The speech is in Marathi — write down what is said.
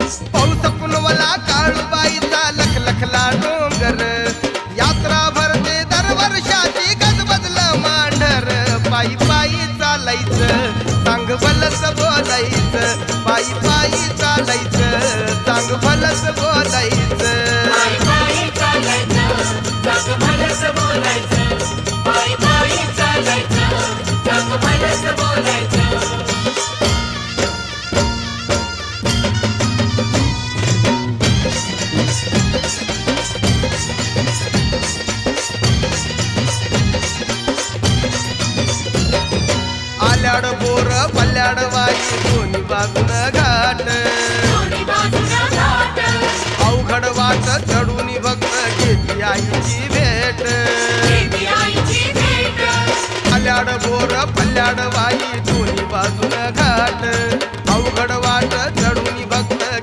पाऊस कुणवला काळूबाईचा लखलखला डोंगर, यात्रा भरते दरवर्षाची गजबजलं मांढर. पायी पायी चालायचं सांग भलस बोलायचं, पायी पायी चालायचं सांग भलस बोलायचं. पायी पायी चालायचं जग भलस बोलायचं, पायी पायी चालायचं जग भलस बोलायचं. आल्याड बोर पल्ल्याड वाई दोन्ही बाजून घाट,